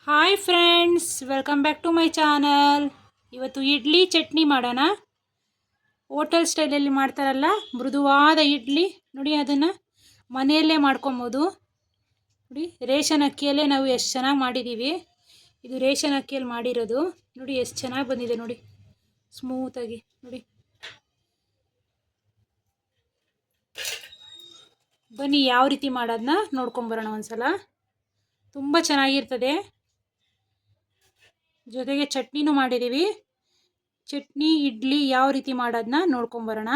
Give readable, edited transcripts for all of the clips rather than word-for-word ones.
Hi friends, welcome back to my channel. ಇವತ್ತು ಇಡ್ಲಿ ಚಟ್ನಿ ಮಾಡೋಣ. Hotel ಸ್ಟೈಲಲ್ಲಿ ಮಾಡ್ತಾರಲ್ಲ, ಮೃದುವಾದ ಇಡ್ಲಿ ನೋಡಿ, ಅದನ್ನು ಮನೆಯಲ್ಲೇ ಮಾಡ್ಕೊಬೋದು. ನೋಡಿ, ರೇಷನ್ ಅಕ್ಕಿಯಲ್ಲೇ ನಾವು ಎಷ್ಟು ಚೆನ್ನಾಗಿ ಮಾಡಿದ್ದೀವಿ. ಇದು ರೇಷನ್ ಅಕ್ಕಿಯಲ್ಲಿ ಮಾಡಿರೋದು. ನೋಡಿ ಎಷ್ಟು ಚೆನ್ನಾಗಿ ಬಂದಿದೆ, ನೋಡಿ ಸ್ಮೂತಾಗಿ. ನೋಡಿ, ಬನ್ನಿ ಯಾವ ರೀತಿ ಮಾಡೋದನ್ನ ನೋಡ್ಕೊಂಬರೋಣ ಒಂದ್ಸಲ. ತುಂಬ ಚೆನ್ನಾಗಿರ್ತದೆ. ಜೊತೆಗೆ ಚಟ್ನಿನೂ ಮಾಡಿದ್ದೀವಿ. ಚಟ್ನಿ ಇಡ್ಲಿ ಯಾವ ರೀತಿ ಮಾಡೋದನ್ನ ನೋಡ್ಕೊಂಬರೋಣ.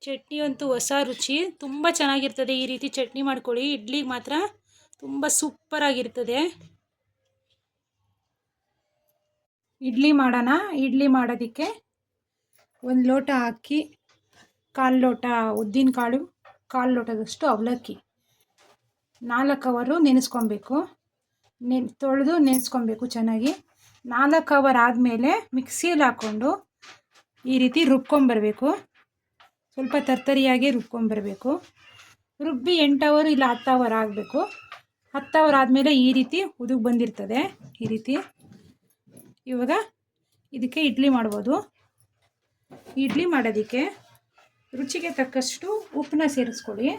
ಚಟ್ನಿ ಅಂತೂ ಹೊಸ ರುಚಿ, ತುಂಬ ಚೆನ್ನಾಗಿರ್ತದೆ. ಈ ರೀತಿ ಚಟ್ನಿ ಮಾಡ್ಕೊಳ್ಳಿ, ಇಡ್ಲಿಗೆ ಮಾತ್ರ ತುಂಬ ಸೂಪರಾಗಿರ್ತದೆ. ಇಡ್ಲಿ ಮಾಡೋಣ. ಇಡ್ಲಿ ಮಾಡೋದಕ್ಕೆ 1 ಲೋಟ ಅಕ್ಕಿ, 1/4 ಲೋಟ ಉದ್ದಿನ ಕಾಳು, 1/4 ಲೋಟದಷ್ಟು ಅವಲಕ್ಕಿ, 4 ಅವರು ನೆನೆಸ್ಕೊಬೇಕು. ತೊಳೆದು ನೆನೆಸ್ಕೊಬೇಕು ಚೆನ್ನಾಗಿ. 4 ಅವರ್ ಆದಮೇಲೆ ಮಿಕ್ಸಿಯಲ್ಲಿ ಹಾಕ್ಕೊಂಡು ಈ ರೀತಿ ರುಬ್ಕೊಂಬರಬೇಕು. ಸ್ವಲ್ಪ ತರ್ತರಿಯಾಗಿ ರುಬ್ಕೊಂಬರಬೇಕು. ರುಬ್ಬಿ 8 ಅವರು ಇಲ್ಲ 10 ಅವರ್ ಆಗಬೇಕು. 10 ಅವರ್ ಆದಮೇಲೆ ಈ ರೀತಿ ಉದುಗ್ ಬಂದಿರ್ತದೆ. ಈ ರೀತಿ ಇವಾಗ ಇದಕ್ಕೆ ಇಡ್ಲಿ ಮಾಡ್ಬೋದು. ಇಡ್ಲಿ ಮಾಡೋದಕ್ಕೆ ರುಚಿಗೆ ತಕ್ಕಷ್ಟು ಉಪ್ಪನ್ನ ಸೇರಿಸ್ಕೊಳ್ಳಿ.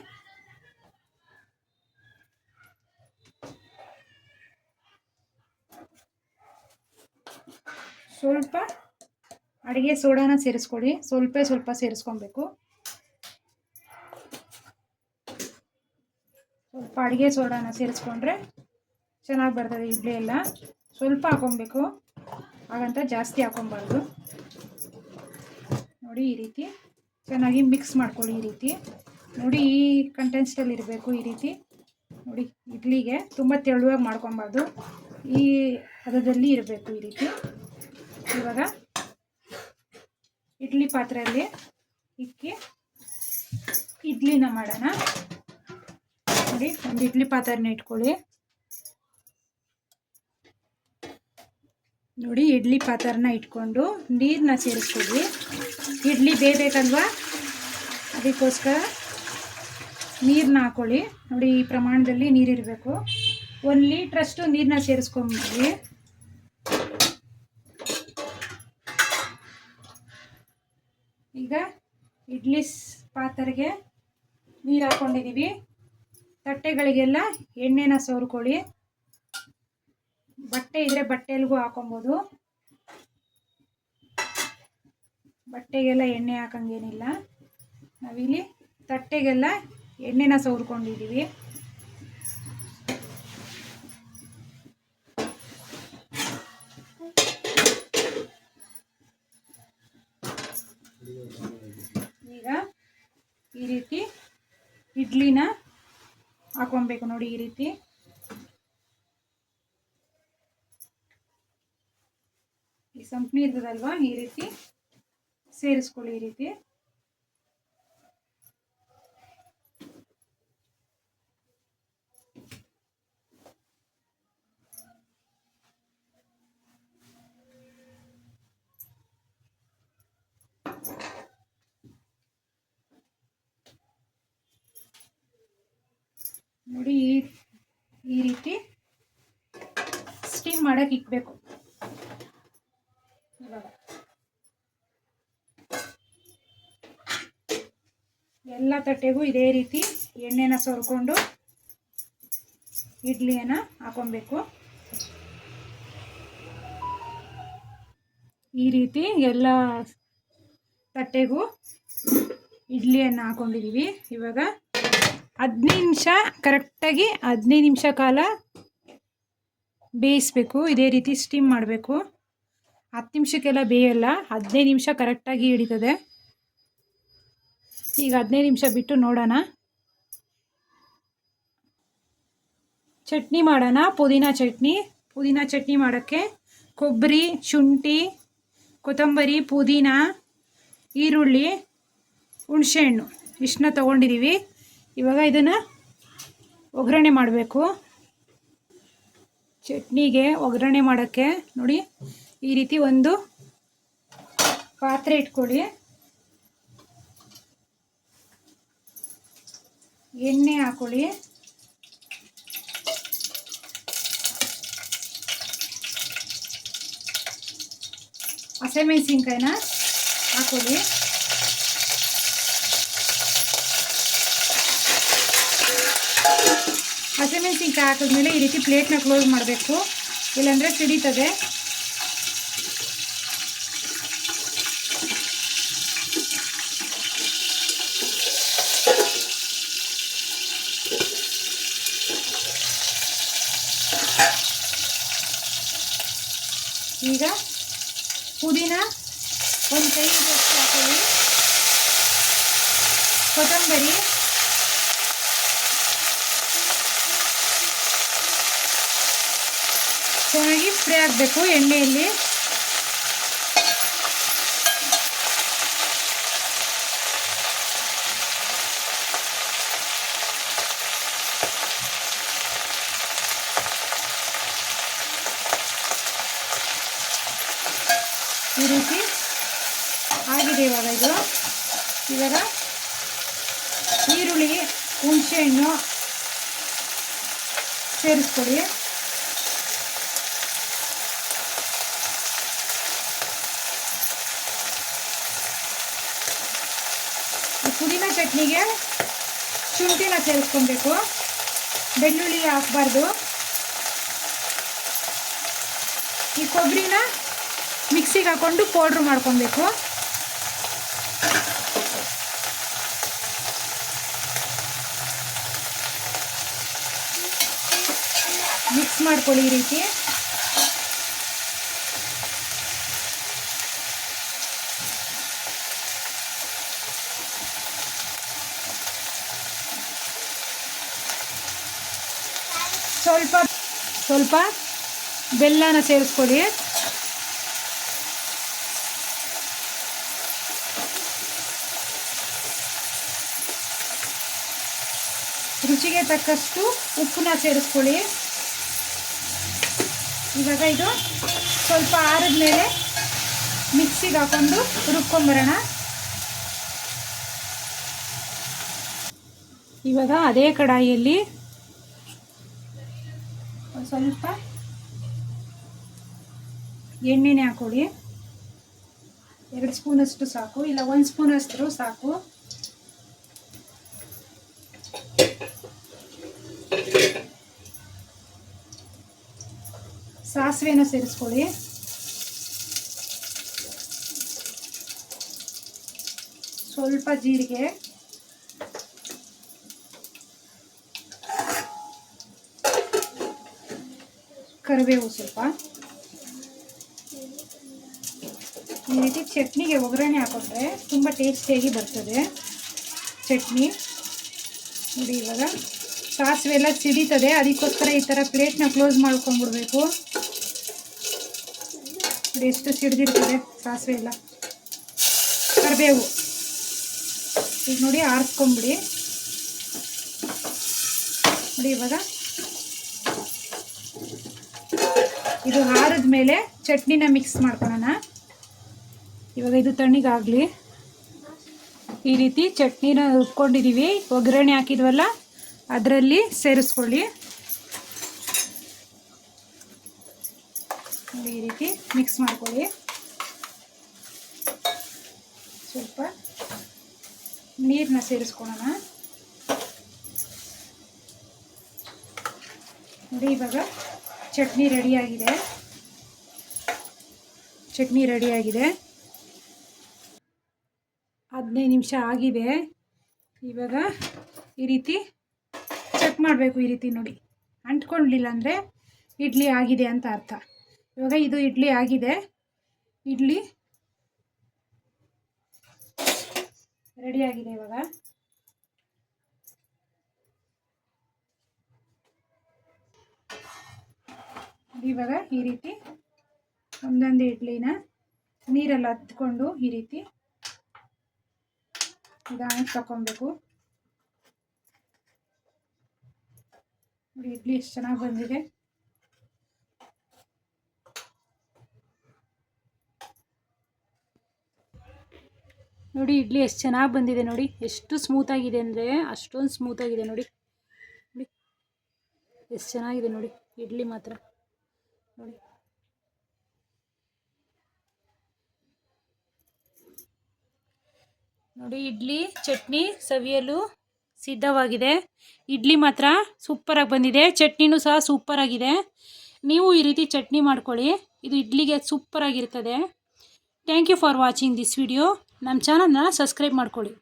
ಸ್ವಲ್ಪ ಅಡುಗೆ ಸೋಡಾನ ಸೇರಿಸ್ಕೊಳ್ಳಿ. ಸ್ವಲ್ಪ ಸೇರಿಸ್ಕೊಬೇಕು. ಸ್ವಲ್ಪ ಅಡುಗೆ ಸೋಡಾನ ಸೇರಿಸ್ಕೊಂಡ್ರೆ ಚೆನ್ನಾಗಿ ಬರ್ತದೆ ಇಡ್ಲಿ ಎಲ್ಲ. ಸ್ವಲ್ಪ ಹಾಕೊಬೇಕು, ಹಾಗಂತ ಜಾಸ್ತಿ ಹಾಕೊಬಾರ್ದು. ನೋಡಿ, ಈ ರೀತಿ ಚೆನ್ನಾಗಿ ಮಿಕ್ಸ್ ಮಾಡ್ಕೊಳ್ಳಿ. ಈ ರೀತಿ ನೋಡಿ, ಈ ಕಂಟೆನ್ಸ್ಟಲ್ಲಿ ಇರಬೇಕು. ಈ ರೀತಿ ನೋಡಿ, ಇಡ್ಲಿಗೆ ತುಂಬ ತೆಳುವಾಗಿ ಮಾಡ್ಕೊಬಾರ್ದು, ಈ ಹದದಲ್ಲಿ ಇರಬೇಕು. ಈ ರೀತಿ ಇವಾಗ ಇಡ್ಲಿ ಪಾತ್ರೆಯಲ್ಲಿ ಇಕ್ಕಿ ಇಡ್ಲಿನ ಮಾಡೋಣ. ನೋಡಿ, ಒಂದು ಇಡ್ಲಿ ಪಾತ್ರೆನ ಇಟ್ಕೊಳ್ಳಿ. ನೋಡಿ, ಇಡ್ಲಿ ಪಾತ್ರೆನ ಇಟ್ಕೊಂಡು ನೀರನ್ನ ಸೇರಿಸ್ಕೊಳ್ಳಿ. ಇಡ್ಲಿ ಬೇಯಬೇಕಲ್ವಾ, ಅದಕ್ಕೋಸ್ಕರ ನೀರನ್ನ ಹಾಕೊಳ್ಳಿ. ನೋಡಿ, ಈ ಪ್ರಮಾಣದಲ್ಲಿ ನೀರಿರಬೇಕು. 1 ಲೀಟ್ರಷ್ಟು ನೀರನ್ನ ಸೇರಿಸ್ಕೊಂಬಿಡಿ. ಈಗ ಇಡ್ಲಿ ಪಾತ್ರೆಗೆ ನೀರು ಹಾಕ್ಕೊಂಡಿದ್ದೀವಿ. ತಟ್ಟೆಗಳಿಗೆಲ್ಲ ಎಣ್ಣೆನ ಸವರ್ಕೊಳ್ಳಿ. ಬಟ್ಟೆ ಇದ್ದರೆ ಬಟ್ಟೆಲ್ಗೂ ಹಾಕೊಬೋದು. ಬಟ್ಟೆಗೆಲ್ಲ ಎಣ್ಣೆ ಹಾಕಂಗೇನಿಲ್ಲ. ನಾವಿಲ್ಲಿ ತಟ್ಟೆಗೆಲ್ಲ ಎಣ್ಣೆನ ಸವರ್ಕೊಂಡಿದ್ದೀವಿ. ಈಗ ಈ ರೀತಿ ಇಡ್ಲಿನ ಹಾಕೊಬೇಕು. ನೋಡಿ, ಈ ರೀತಿ ಈ ಸಂಪಣಿ ಇರ್ತದಲ್ವಾ, ಈ ರೀತಿ ಸೇರಿಸ್ಕೊಳ್ಳಿ. ಈ ರೀತಿ ನೋಡಿ, ಈ ರೀತಿ ಸ್ಟೀಮ್ ಮಾಡಕ್ಕೆ ಇಕ್ಬೇಕು. ಇವಾಗ ಎಲ್ಲ ತಟ್ಟೆಗೂ ಇದೇ ರೀತಿ ಎಣ್ಣೆನ ಸವರ್ಕೊಂಡು ಇಡ್ಲಿಯನ್ನು ಹಾಕೊಬೇಕು. ಈ ರೀತಿ ಎಲ್ಲ ತಟ್ಟೆಗೂ ಇಡ್ಲಿಯನ್ನು ಹಾಕೊಂಡಿದ್ದೀವಿ. ಇವಾಗ 15 ನಿಮಿಷ, ಕರೆಕ್ಟಾಗಿ 15 ನಿಮಿಷ ಕಾಲ ಬೇಯಿಸ್ಬೇಕು. ಇದೇ ರೀತಿ ಸ್ಟೀಮ್ ಮಾಡಬೇಕು. 10 ನಿಮಿಷಕ್ಕೆಲ್ಲ ಬೇಯಲ್ಲ, 15 ನಿಮಿಷ ಕರೆಕ್ಟಾಗಿ ಹಿಡಿತದೆ. ಈಗ 15 ನಿಮಿಷ ಬಿಟ್ಟು ನೋಡೋಣ. ಚಟ್ನಿ ಮಾಡೋಣ. ಪುದೀನ ಚಟ್ನಿ ಮಾಡೋಕ್ಕೆ ಕೊಬ್ಬರಿ, ಶುಂಠಿ, ಕೊತ್ತಂಬರಿ, ಪುದೀನ, ಈರುಳ್ಳಿ, ಹುಣಸೆಹಣ್ಣು ಇಷ್ಟನ್ನ ತೊಗೊಂಡಿದ್ದೀವಿ. ಇವಾಗ ಇದನ್ನು ಒಗ್ಗರಣೆ ಮಾಡಬೇಕು. ಚಟ್ನಿಗೆ ಒಗ್ಗರಣೆ ಮಾಡೋಕ್ಕೆ ನೋಡಿ, ಈ ರೀತಿ ಒಂದು ಪಾತ್ರೆ ಇಟ್ಕೊಳ್ಳಿ. ಎಣ್ಣೆ ಹಾಕೊಳ್ಳಿ. ಹಸಿಮೆಣಸಿನ್ಕಾಯಿನ ಹಾಕೊಳ್ಳಿ. ಹಸಿಮೆಣಸಿನ್ಕಾಯಿ ಹಾಕಿದ್ಮೇಲೆ ಈ ರೀತಿ ಪ್ಲೇಟ್ನ ಕ್ಲೋಸ್ ಮಾಡಬೇಕು, ಇಲ್ಲಾಂದರೆ ಸಿಡಿತದೆ. ಈಗ ಪುದೀನ ಒಂದು ಕೈಯಷ್ಟು ಹಾಕೊಳ್ಳಿ, ಕೊತ್ತಂಬರಿ, ಚೆನ್ನಾಗಿ ಫ್ರೈ ಆಗಬೇಕು ಎಣ್ಣೆಯಲ್ಲಿ. ಈ ರೀತಿ ಆಗಿದೆ ಇವಾಗ ಇವಾಗ ಈರುಳ್ಳಿ, ಹುಣಸೆಹಣ್ಣು ಸೇರಿಸ್ಕೊಳ್ಳಿ. ಪುದೀನ ಚಟ್ನಿಗೆ ಶುಂಠಿನ ಸೇರಿಸ್ಕೊಬೇಕು, ಬೆಳ್ಳುಳ್ಳಿ ಹಾಕಬಾರ್ದು. ಈ ಕೊಬ್ಬರಿನ ಮಿಕ್ಸಿಗೆ ಹಾಕ್ಕೊಂಡು ಪೌಡ್ರ್ ಮಾಡ್ಕೊಬೇಕು. ಮಿಕ್ಸ್ ಮಾಡ್ಕೊಳ್ಳಿ ಈ ರೀತಿ. ಸ್ವಲ್ಪ ಬೆಲ್ಲನ ಸೇರಿಸ್ಕೊಳ್ಳಿ. ರುಚಿಗೆ ತಕ್ಕಷ್ಟು ಉಪ್ಪನ್ನ ಸೇರಿಸ್ಕೊಳ್ಳಿ. ಇವಾಗ ಇದು ಸ್ವಲ್ಪ ಆರಿದ ಮೇಲೆ ಮಿಕ್ಸಿಗೆ ಹಾಕೊಂಡು ರುಬ್ಕೊಂಬರೋಣ. ಇವಾಗ ಅದೇ ಕಡಾಯಿಯಲ್ಲಿ ಸ್ವಲ್ಪ ಎಣ್ಣೆನೇ ಹಾಕೊಳ್ಳಿ. 2 ಸ್ಪೂನಷ್ಟು ಸಾಕು, ಇಲ್ಲ 1 ಸ್ಪೂನಷ್ಟು ಸಾಕು. ಸಾಸಿವೆನ ಸೇರಿಸ್ಕೊಳ್ಳಿ. ಸ್ವಲ್ಪ ಜೀರಿಗೆ, ಕರಿಬೇವು ಸ್ವಲ್ಪ. ಈ ರೀತಿ ಚಟ್ನಿಗೆ ಒಗ್ಗರಣೆ ಹಾಕೊಂಡ್ರೆ ತುಂಬ ಟೇಸ್ಟಿಯಾಗಿ ಬರ್ತದೆ ಚಟ್ನಿ. ನೋಡಿ ಇವಾಗ ಸಾಸಿವೆ ಎಲ್ಲ ಸಿಡಿತದೆ, ಅದಕ್ಕೋಸ್ಕರ ಈ ಥರ ಪ್ಲೇಟ್ನ ಕ್ಲೋಸ್ ಮಾಡ್ಕೊಂಡ್ಬಿಡ್ಬೇಕು. ನೋಡಿ ಎಷ್ಟು ಸಿಡಿದಿರ್ತದೆ ಸಾಸಿವೆ ಎಲ್ಲ. ಕರಿಬೇವು ಈಗ ನೋಡಿ ಆರಿಸ್ಕೊಂಬಿಡಿ. ನೋಡಿ ಇವಾಗ ಇದು ಆರಿದ ಮೇಲೆ ಚಟ್ನಿನ ಮಿಕ್ಸ್ ಮಾಡ್ಕೊಳ್ಳೋಣ. ಇವಾಗ ಇದು ತಣ್ಣಗಾಗಲಿ. ಈ ರೀತಿ ಚಟ್ನಿನ ರುಬ್ಕೊಂಡಿದ್ದೀವಿ, ಒಗ್ಗರಣೆ ಹಾಕಿದ್ವಲ್ಲ ಅದರಲ್ಲಿ ಸೇರಿಸ್ಕೊಳ್ಳಿ. ಈ ರೀತಿ ಮಿಕ್ಸ್ ಮಾಡ್ಕೊಳ್ಳಿ. ಸ್ವಲ್ಪ ನೀರನ್ನ ಸೇರಿಸ್ಕೊಳ್ಳೋಣ. ನೋಡಿ ಇವಾಗ ಚಟ್ನಿ ರೆಡಿಯಾಗಿದೆ. 15 ನಿಮಿಷ ಆಗಿದೆ. ಇವಾಗ ಈ ರೀತಿ ಚೆಕ್ ಮಾಡಬೇಕು. ಈ ರೀತಿ ನೋಡಿ ಅಂಟ್ಕೊಳ್ಳಿಲ್ಲ ಅಂದರೆ ಇಡ್ಲಿ ಆಗಿದೆ ಅಂತ ಅರ್ಥ. ಇವಾಗ ಇದು ಇಡ್ಲಿ ಆಗಿದೆ. ಇಡ್ಲಿ ರೆಡಿಯಾಗಿದೆ. ಇವಾಗ ಈ ರೀತಿ ಒಂದೊಂದು ಇಡ್ಲಿನ ನೀರೆಲ್ಲ ಹತ್ಕೊಂಡು ಈ ರೀತಿ ನಿಧಾನಕ್ಕೆ ತಗೊಬೇಕು. ನೋಡಿ ಇಡ್ಲಿ ಎಷ್ಟು ಚೆನ್ನಾಗಿ ಬಂದಿದೆ. ನೋಡಿ ಇಡ್ಲಿ ಎಷ್ಟು ಚೆನ್ನಾಗಿ ಬಂದಿದೆ. ನೋಡಿ ಎಷ್ಟು ಸ್ಮೂತಾಗಿದೆ ಅಂದರೆ ಅಷ್ಟೊಂದು ಸ್ಮೂತಾಗಿದೆ. ನೋಡಿ ನೋಡಿ ಎಷ್ಟು ಚೆನ್ನಾಗಿದೆ ನೋಡಿ ಇಡ್ಲಿ ಮಾತ್ರ. ನೋಡಿ ನೋಡಿ ಇಡ್ಲಿ ಚಟ್ನಿ ಸವಿಯಲು ಸಿದ್ಧವಾಗಿದೆ. ಇಡ್ಲಿ ಮಾತ್ರ ಸೂಪರಾಗಿ ಬಂದಿದೆ, ಚಟ್ನಿನೂ ಸಹ ಸೂಪರಾಗಿದೆ. ನೀವು ಈ ರೀತಿ ಚಟ್ನಿ ಮಾಡ್ಕೊಳ್ಳಿ, ಇದು ಇಡ್ಲಿಗೆ ಸೂಪರಾಗಿರ್ತದೆ. Thank you for watching this video. ನಮ್ಮ ಚಾನಲ್ನ ಸಬ್ಸ್ಕ್ರೈಬ್ ಮಾಡ್ಕೊಳ್ಳಿ.